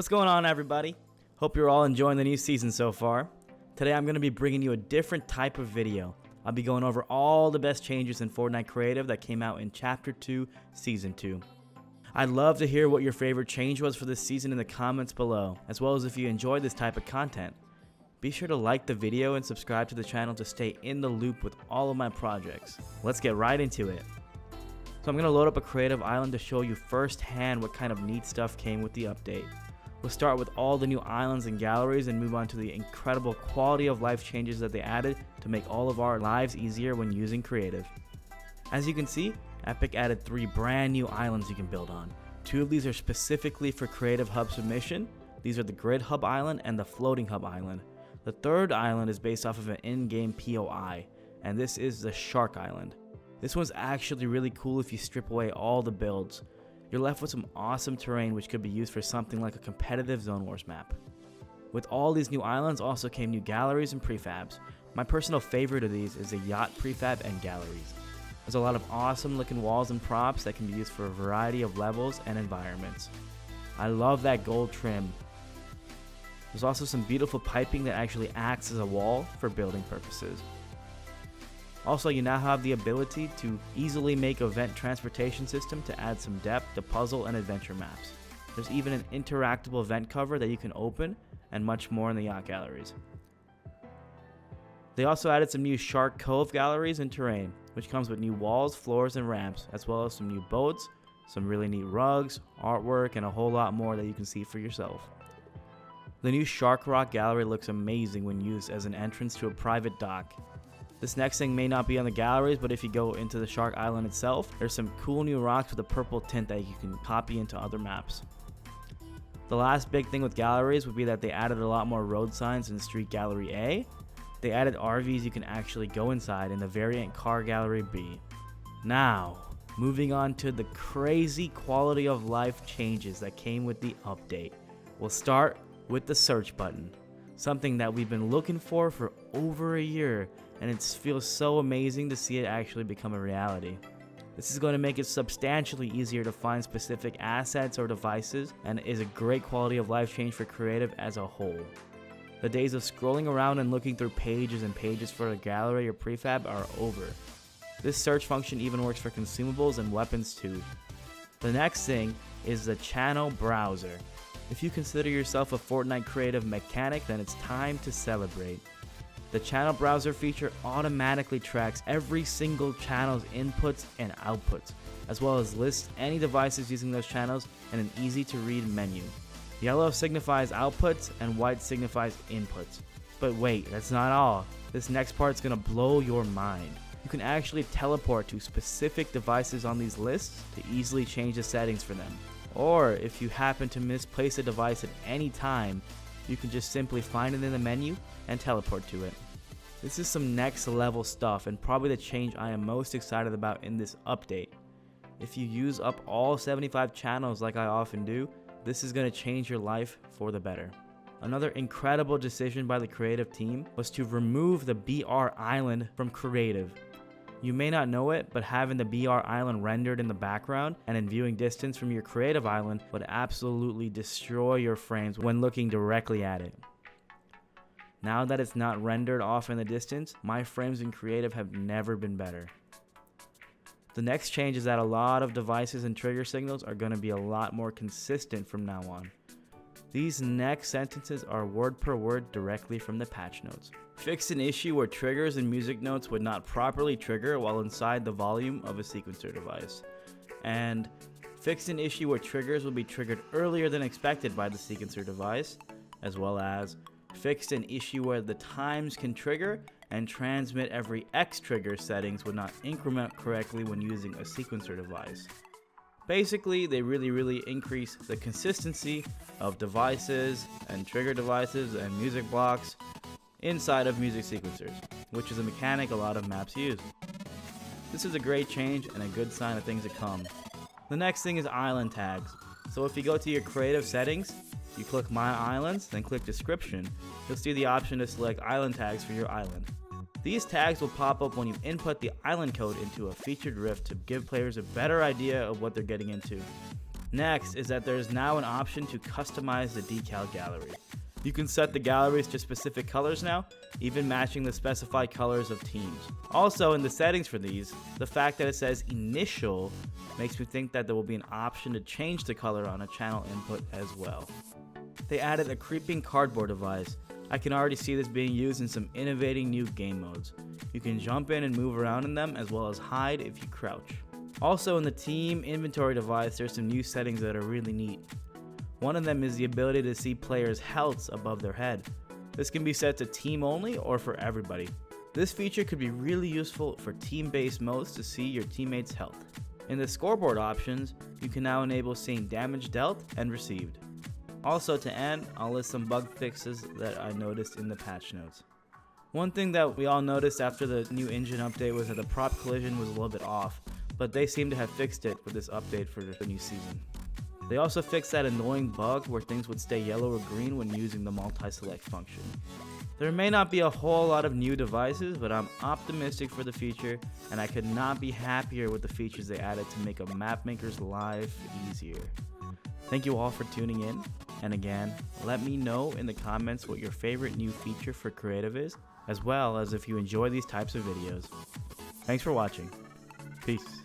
What's going on, everybody? Hope you're all enjoying the new season so far. Today I'm going to be bringing you a different type of video. I'll be going over all the best changes in Fortnite Creative that came out in Chapter 2, Season 2. I'd love to hear what your favorite change was for this season in the comments below, as well as if you enjoy this type of content. Be sure to like the video and subscribe to the channel to stay in the loop with all of my projects. Let's get right into it. So I'm going to load up a creative island to show you firsthand what kind of neat stuff came with the update. We'll start with all the new islands and galleries and move on to the incredible quality of life changes that they added to make all of our lives easier when using creative. As you can see, Epic added 3 brand new islands you can build on. 2 of these are specifically for Creative Hub submission. These are the Grid Hub Island and the Floating Hub Island. The third island is based off of an in-game POI, and this is the Shark Island. This one's actually really cool if you strip away all the builds. You're left with some awesome terrain which could be used for something like a competitive Zone Wars map. With all these new islands also came new galleries and prefabs. My personal favorite of these is the yacht prefab and galleries. There's a lot of awesome looking walls and props that can be used for a variety of levels and environments. I love that gold trim. There's also some beautiful piping that actually acts as a wall for building purposes. Also, you now have the ability to easily make event transportation system to add some depth to puzzle and adventure maps. There's even an interactable event cover that you can open, and much more in the yacht galleries. They also added some new Shark Cove galleries and terrain, which comes with new walls, floors, and ramps, as well as some new boats, some really neat rugs, artwork, and a whole lot more that you can see for yourself. The new Shark Rock gallery looks amazing when used as an entrance to a private dock. This next thing may not be on the galleries, but if you go into the Shark Island itself, there's some cool new rocks with a purple tint that you can copy into other maps. The last big thing with galleries would be that they added a lot more road signs in Street Gallery A. They added RVs you can actually go inside in the variant Car Gallery B. Now, moving on to the crazy quality of life changes that came with the update. We'll start with the search button, something that we've been looking for over a year, and it feels so amazing to see it actually become a reality. This is going to make it substantially easier to find specific assets or devices, and is a great quality of life change for creative as a whole. The days of scrolling around and looking through pages and pages for a gallery or prefab are over. This search function even works for consumables and weapons too. The next thing is the channel browser. If you consider yourself a Fortnite creative mechanic, then it's time to celebrate. The channel browser feature automatically tracks every single channel's inputs and outputs, as well as lists any devices using those channels in an easy to read menu. Yellow signifies outputs and white signifies inputs. But wait, that's not all. This next part's gonna blow your mind. You can actually teleport to specific devices on these lists to easily change the settings for them. Or if you happen to misplace a device at any time, you can just simply find it in the menu and teleport to it. This is some next level stuff and probably the change I am most excited about in this update. If you use up all 75 channels like I often do, this is going to change your life for the better. Another incredible decision by the creative team was to remove the BR Island from creative. You may not know it, but having the BR Island rendered in the background and in viewing distance from your creative island would absolutely destroy your frames when looking directly at it. Now that it's not rendered off in the distance, my frames in creative have never been better. The next change is that a lot of devices and trigger signals are going to be a lot more consistent from now on. These next sentences are word per word directly from the patch notes. Fixed an issue where triggers and music notes would not properly trigger while inside the volume of a sequencer device. And fixed an issue where triggers will be triggered earlier than expected by the sequencer device, as well as fixed an issue where the times can trigger and transmit every X trigger settings would not increment correctly when using a sequencer device. Basically, they really increase the consistency of devices and trigger devices and music blocks inside of music sequencers, which is a mechanic a lot of maps use. This is a great change and a good sign of things to come. The next thing is island tags. So if you go to your creative settings, you click My Islands, then click Description, you'll see the option to select island tags for your island. These tags will pop up when you input the island code into a featured rift to give players a better idea of what they're getting into. Next is that there is now an option to customize the decal gallery. You can set the galleries to specific colors now, even matching the specified colors of teams. Also, in the settings for these, the fact that it says initial makes me think that there will be an option to change the color on a channel input as well. They added a creeping cardboard device. I can already see this being used in some innovating new game modes. You can jump in and move around in them, as well as hide if you crouch. Also, in the team inventory device, there's some new settings that are really neat. One of them is the ability to see players' healths above their head. This can be set to team only or for everybody. This feature could be really useful for team-based modes to see your teammates' health. In the scoreboard options, you can now enable seeing damage dealt and received. Also, to end, I'll list some bug fixes that I noticed in the patch notes. One thing that we all noticed after the new engine update was that the prop collision was a little bit off, but they seem to have fixed it with this update for the new season. They also fixed that annoying bug where things would stay yellow or green when using the multi-select function. There may not be a whole lot of new devices, but I'm optimistic for the future, and I could not be happier with the features they added to make a map maker's life easier. Thank you all for tuning in, and again, let me know in the comments what your favorite new feature for creative is, as well as if you enjoy these types of videos. Thanks for watching. Peace.